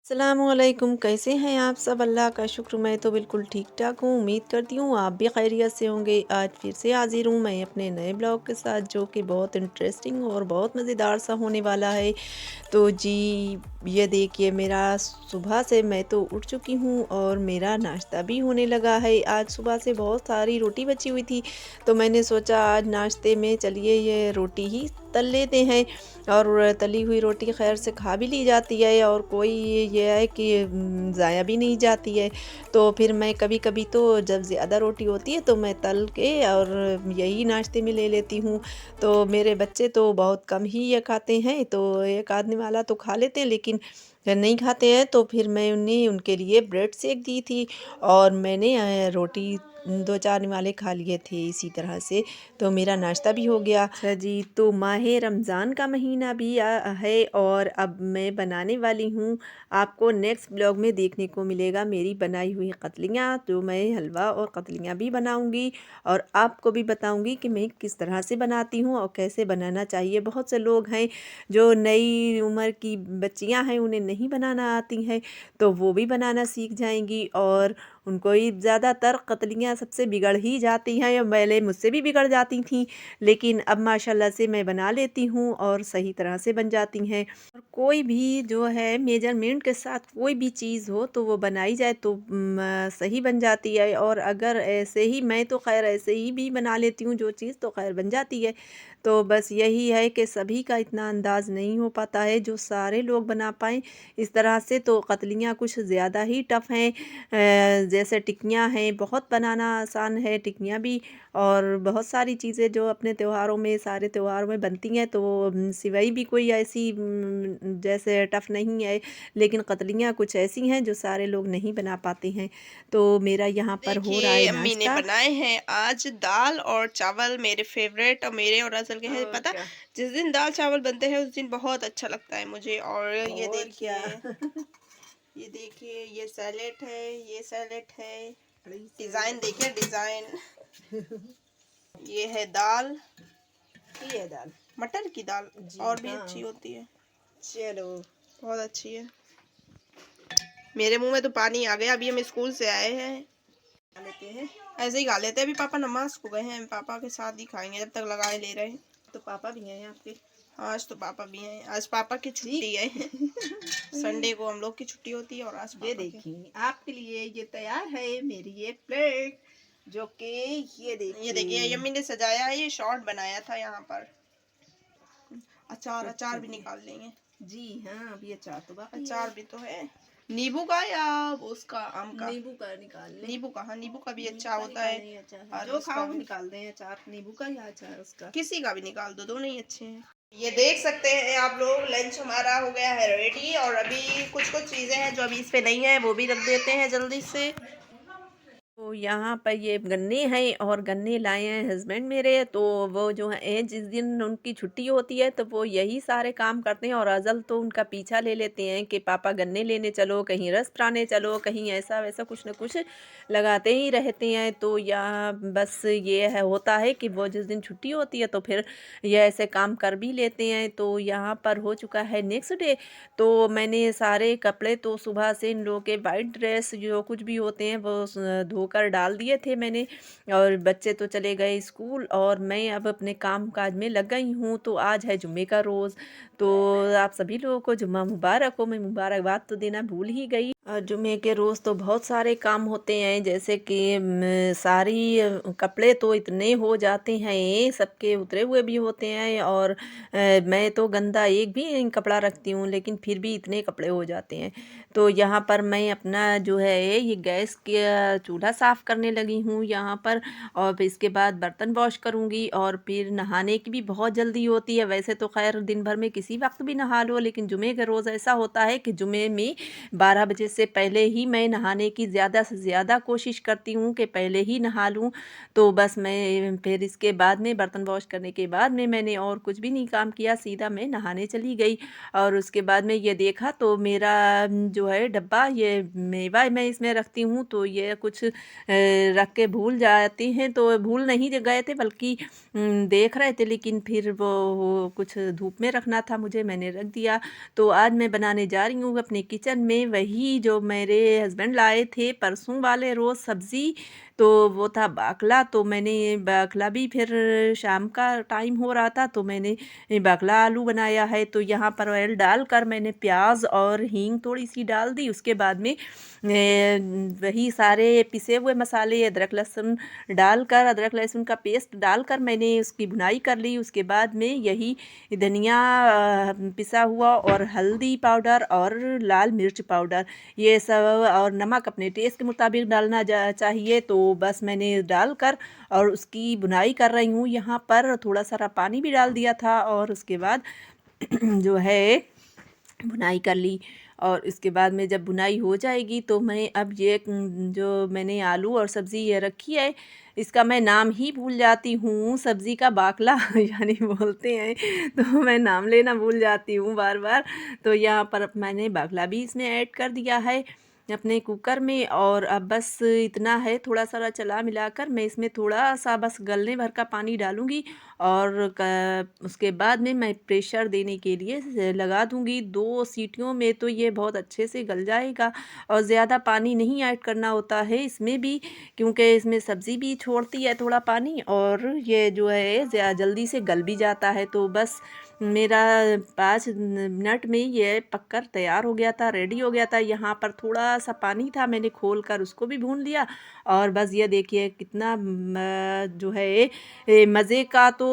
अस्सलामुअलैकुम, कैसे हैं आप सब? अल्लाह का शुक्र, मैं तो बिल्कुल ठीक-ठाक हूँ। उम्मीद करती हूँ आप भी खैरियत से होंगे। आज फिर से हाज़िर हूँ मैं अपने नए ब्लॉग के साथ, जो कि बहुत इंटरेस्टिंग और बहुत मज़ेदार सा होने वाला है। तो जी, ये देखिए, मेरा सुबह से मैं तो उठ चुकी हूँ और मेरा नाश्ता भी होने लगा है। आज सुबह से बहुत सारी रोटी बची हुई थी, तो मैंने सोचा आज नाश्ते में चलिए ये रोटी ही तल लेते हैं। और तली हुई रोटी खैर से खा भी ली जाती है, और कोई ये है कि ज़ाया भी नहीं जाती है। तो फिर मैं कभी-कभी तो जब ज़्यादा रोटी होती है तो मैं तल के और यही नाश्ते में ले लेती हूँ। तो मेरे बच्चे तो बहुत कम ही ये खाते हैं, तो एक आधे वाला तो खा लेते हैं, लेकिन नहीं खाते हैं तो फिर मैं उन्हें उनके लिए ब्रेड सेक दी थी, और मैंने रोटी 2-4 निवाले खा लिए थे इसी तरह से। तो मेरा नाश्ता भी हो गया। अच्छा जी, तो माहे रमज़ान का महीना भी है, और अब मैं बनाने वाली हूँ, आपको नेक्स्ट ब्लॉग में देखने को मिलेगा मेरी बनाई हुई कतलियाँ। तो मैं हलवा और कतलियाँ भी बनाऊँगी, और आपको भी बताऊँगी कि मैं किस तरह से बनाती हूँ और कैसे बनाना चाहिए। बहुत से लोग हैं जो नई उम्र की बच्चियाँ हैं, उन्हें नहीं बनाना आती हैं, तो वो भी बनाना सीख जाएँगी, और उनको ही ज़्यादातर कतलियाँ सबसे बिगड़ ही जाती हैं, या पहले मुझसे भी बिगड़ जाती थीं, लेकिन अब माशाल्लाह से मैं बना लेती हूँ और सही तरह से बन जाती हैं। और कोई भी जो है मेजरमेंट के साथ कोई भी चीज़ हो तो वो बनाई जाए तो सही बन जाती है, और अगर ऐसे ही मैं तो खैर ऐसे ही भी बना लेती हूँ जो चीज़, तो खैर बन जाती है। तो बस यही है कि सभी का इतना अंदाज़ नहीं हो पाता है जो सारे लोग बना पाएँ इस तरह से। तो कतलियाँ कुछ ज़्यादा ही टफ़ हैं, जैसे टिक्कियाँ हैं, बहुत बनाना आसान है टिक्कियाँ भी। और बहुत सारी चीज़ें जो अपने त्योहारों में, सारे त्योहारों में बनती हैं, तो सिवई भी कोई ऐसी जैसे टफ़ नहीं है, लेकिन कतलियाँ कुछ ऐसी हैं जो सारे लोग नहीं बना पाते हैं। तो मेरा यहाँ पर हो रहा देखिए, है अम्मी ने नाश्ता। बनाए हैं आज दाल और चावल, मेरे फेवरेट और मेरे और असल के हैं और पता। क्या। जिस दिन दाल चावल बनते हैं उस दिन बहुत अच्छा लगता है मुझे। और ये और क्या। देखिए, ये देखिए, ये सैलेड है, ये सैलेड है। बड़ी डिज़ाइन सैलेड देखिए, डिज़ाइन। ये है दाल, की है दाल। मटर की दाल। जी और भी अच्छी हाँ। होती है, चलो। बहुत अच्छी है। मेरे मुंह में तो पानी आ गया। अभी हम स्कूल से आए हैं, खा लेते हैं। ऐसे ही खा लेते हैं। अभी पापा नमाज को गए हैं, पापा के साथ ही खाएंगे जब तक लगाए ले रहे हैं। तो पापा भी हैं आपके? आज तो पापा भी हैं, आज पापा की जी। छुट्टी है। संडे को हम लोग की छुट्टी होती है और आज ये पापा की। देखिए, आपके लिए ये तैयार है मेरी एक प्लेट, जो कि ये ये देखिए, देखिए। यम्मी ने सजाया है, ये शॉर्ट बनाया था यहाँ पर। अचार, तो अचार भी चलिए। निकाल लेंगे। जी हाँ, अभी अचार तो बाकी है। अचार भी तो है, नींबू का या उसका, आम का। नींबू का निकाल लें। नींबू का, हाँ, नींबू का भी नींबू अच्छा का होता है। निकालें या अचार, और जो उसका खाओ भी, निकाल दें, अचार नींबू का या अचार उसका। किसी का भी निकाल दो, दोनों ही अच्छे हैं। ये देख सकते हैं आप लोग, लंच हमारा हो गया है रेडी। और अभी कुछ कुछ चीज़ें हैं जो अभी इस पे नहीं है, वो भी रख देते हैं जल्दी से। तो यहाँ पर ये गन्ने हैं, और गन्ने लाए हैं हस्बैंड मेरे। तो वो जो है जिस दिन उनकी छुट्टी होती है तो वो यही सारे काम करते हैं, और अज़ल तो उनका पीछा ले लेते हैं कि पापा गन्ने लेने चलो, कहीं रस प्राने चलो, कहीं ऐसा वैसा कुछ न कुछ लगाते ही रहते हैं। तो यहाँ बस ये है, होता है कि वो जिस दिन छुट्टी होती है तो फिर ये ऐसे काम कर भी लेते हैं। तो यहाँ पर हो चुका है नेक्स्ट डे। तो मैंने सारे कपड़े तो सुबह से इन लोगों के वाइट ड्रेस जो कुछ भी होते हैं वो धोकर डाल दिए थे मैंने, और बच्चे तो चले गए स्कूल, और मैं अब अपने काम काज में लग गई हूँ। तो आज है जुम्मे का रोज़, तो आप सभी लोगों को जुम्मा मुबारक हो। मैं मुबारकबाद तो देना भूल ही गई। जुम्मे के रोज़ तो बहुत सारे काम होते हैं, जैसे कि सारी कपड़े तो इतने हो जाते हैं, सबके उतरे हुए भी होते हैं, और मैं तो गंदा एक भी नहीं कपड़ा रखती हूँ, लेकिन फिर भी इतने कपड़े हो जाते हैं। तो यहाँ पर मैं अपना जो है ये गैस का चूल्हा साफ़ करने लगी हूँ यहाँ पर, और फिर इसके बाद बर्तन वॉश करूँगी, और फिर नहाने की भी बहुत जल्दी होती है। वैसे तो खैर दिन भर में किसी वक्त भी नहा लो, लेकिन जुमे का रोज़ ऐसा होता है कि जुमे में 12 बजे इससे पहले ही मैं नहाने की ज़्यादा से ज़्यादा कोशिश करती हूँ कि पहले ही नहा लूँ। तो बस मैं फिर इसके बाद में बर्तन वॉश करने के बाद में मैंने और कुछ भी नहीं काम किया, सीधा मैं नहाने चली गई। और उसके बाद में ये देखा तो मेरा जो है डब्बा, ये मेवा मैं इसमें रखती हूँ तो ये कुछ रख के भूल जाते हैं, तो भूल नहीं गए थे बल्कि देख रहे थे, लेकिन फिर वो कुछ धूप में रखना था मुझे, मैंने रख दिया। तो आज मैं बनाने जा रही हूँ अपने किचन में वही जो मेरे हस्बैंड लाए थे परसों वाले रोज़ सब्ज़ी, तो वो था बाकला। तो मैंने बाकला भी फिर शाम का टाइम हो रहा था तो मैंने बाकला आलू बनाया है। तो यहाँ पर ऑयल डालकर मैंने प्याज और हींग थोड़ी सी डाल दी। उसके बाद में वही सारे पिसे हुए मसाले अदरक लहसुन डालकर, अदरक लहसुन का पेस्ट डालकर मैंने उसकी भुनाई कर ली। उसके बाद में यही धनिया पिसा हुआ और हल्दी पाउडर और लाल मिर्च पाउडर ये सब और नमक अपने टेस्ट के मुताबिक डालना चाहिए। तो बस मैंने डालकर और उसकी भुनाई कर रही हूँ। यहाँ पर थोड़ा सारा पानी भी डाल दिया था और उसके बाद जो है भुनाई कर ली। और इसके बाद में जब भुनाई हो जाएगी तो मैं अब ये जो मैंने आलू और सब्ज़ी ये रखी है, इसका मैं नाम ही भूल जाती हूँ, सब्ज़ी का बाकला यानी बोलते हैं, तो मैं नाम लेना भूल जाती हूँ बार बार। तो यहाँ पर अब मैंने बाकला भी इसमें ऐड कर दिया है अपने कुकर में। और अब बस इतना है, थोड़ा सारा चला मिलाकर मैं इसमें थोड़ा सा बस गलने भर का पानी डालूँगी और उसके बाद में मैं प्रेशर देने के लिए लगा दूँगी। 2 सीटियों में तो ये बहुत अच्छे से गल जाएगा और ज़्यादा पानी नहीं ऐड करना होता है इसमें भी, क्योंकि इसमें सब्ज़ी भी छोड़ती है थोड़ा पानी और ये जो है जल्दी से गल भी जाता है। तो बस मेरा 5 मिनट में ये पककर तैयार हो गया था, रेडी हो गया था। यहाँ पर थोड़ा सा पानी था, मैंने खोल कर उसको भी भून लिया। और बस ये देखिए कितना जो है मज़े का। तो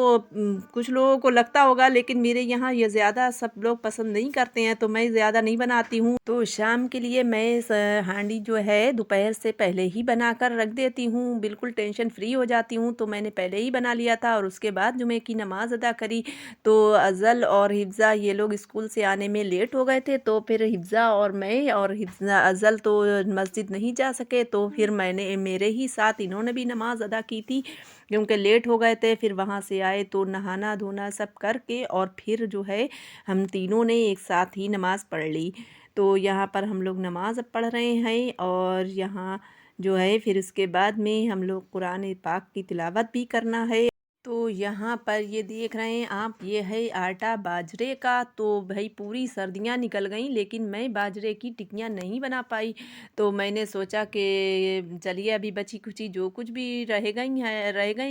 कुछ लोगों को लगता होगा, लेकिन मेरे यहाँ ये ज़्यादा सब लोग पसंद नहीं करते हैं तो मैं ज़्यादा नहीं बनाती हूँ। तो शाम के लिए मैं हांडी जो है दोपहर से पहले ही बना कर रख देती हूँ, बिल्कुल टेंशन फ्री हो जाती हूँ। तो मैंने पहले ही बना लिया था और उसके बाद जुमे की नमाज़ अदा करी। तो अज़ल और हिफ्ज़ा ये लोग स्कूल से आने में लेट हो गए थे, तो फिर हिफ्ज़ा और मैं और हिफ्ज़ा अज़ल तो मस्जिद नहीं जा सके, तो फिर मैंने मेरे ही साथ इन्होंने भी नमाज़ अदा की थी क्योंकि लेट हो गए थे। फिर वहाँ से आए तो नहाना धोना सब करके और फिर जो है हम तीनों ने एक साथ ही नमाज़ पढ़ ली। तो यहाँ पर हम लोग नमाज़ अब पढ़ रहे हैं और यहाँ जो है फिर उसके बाद में हम लोग कुरान पाक की तिलावत भी करना है। तो यहाँ पर ये देख रहे हैं आप, ये है आटा बाजरे का। तो भाई पूरी सर्दियाँ निकल गईं लेकिन मैं बाजरे की टिक्कियाँ नहीं बना पाई। तो मैंने सोचा कि चलिए अभी बची खुची जो कुछ भी रह गई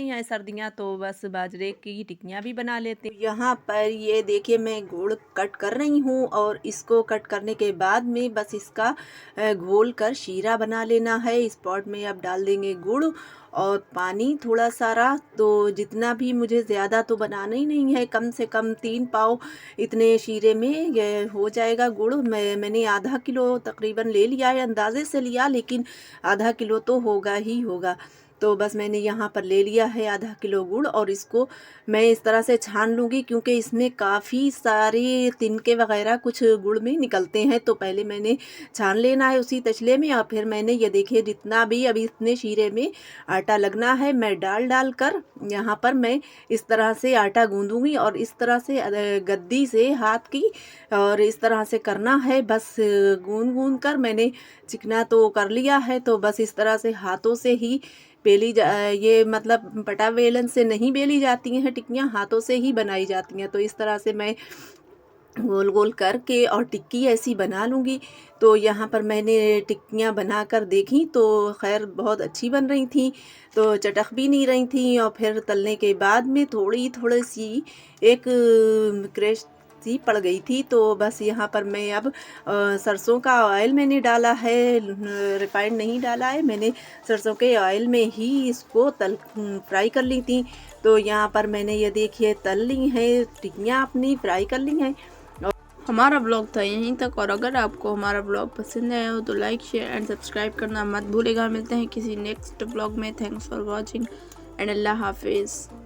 हैं सर्दियाँ, तो बस बाजरे की टिक्कियाँ भी बना लेते हैं। यहाँ पर ये देखिए मैं गुड़ कट कर रही हूँ और इसको कट करने के बाद में बस इसका घोल कर शीरा बना लेना है। इस पॉट में अब डाल देंगे गुड़ और पानी थोड़ा सारा। तो जितना भी, मुझे ज़्यादा तो बनाना ही नहीं है, कम से कम 3 पाव इतने शीरे में ये हो जाएगा गुड़। मैंने आधा किलो तकरीबन ले लिया है, अंदाज़े से लिया लेकिन आधा किलो तो होगा ही होगा। तो बस मैंने यहाँ पर ले लिया है आधा किलो गुड़ और इसको मैं इस तरह से छान लूँगी क्योंकि इसमें काफ़ी सारे तिनके वगैरह कुछ गुड़ में निकलते हैं। तो पहले मैंने छान लेना है उसी तसले में और फिर मैंने ये देखिए जितना भी अभी इतने शीरे में आटा लगना है मैं डाल कर यहाँ पर मैं इस तरह से आटा गूँधूँगी और इस तरह से गद्दी से हाथ की और इस तरह से करना है। बस गूँध कर मैंने चिकना तो कर लिया है। तो बस इस तरह से हाथों से ही ये मतलब पटा बेलन से नहीं बेली जाती हैं टिक्कियाँ, हाथों से ही बनाई जाती हैं। तो इस तरह से मैं गोल गोल करके और टिक्की ऐसी बना लूँगी। तो यहाँ पर मैंने टिक्कियाँ बना कर देखी तो खैर बहुत अच्छी बन रही थी, तो चटक भी नहीं रही थी। और फिर तलने के बाद में थोड़ी सी एक क्रैश सी पड़ गई थी। तो बस यहाँ पर मैं अब सरसों का ऑयल मैंने डाला है, रिफाइंड नहीं डाला है, मैंने सरसों के ऑयल में ही इसको फ्राई कर ली थी। तो यहाँ पर मैंने ये देखिए तल ली हैं टिक्कियाँ, अपनी फ्राई कर ली हैं। हमारा ब्लॉग था यहीं तक, और अगर आपको हमारा ब्लॉग पसंद आया हो तो लाइक शेयर एंड सब्सक्राइब करना मत भूलेगा। मिलते हैं किसी नेक्स्ट ब्लॉग में। थैंक्स फॉर वॉचिंग एंड अल्लाह हाफिज़।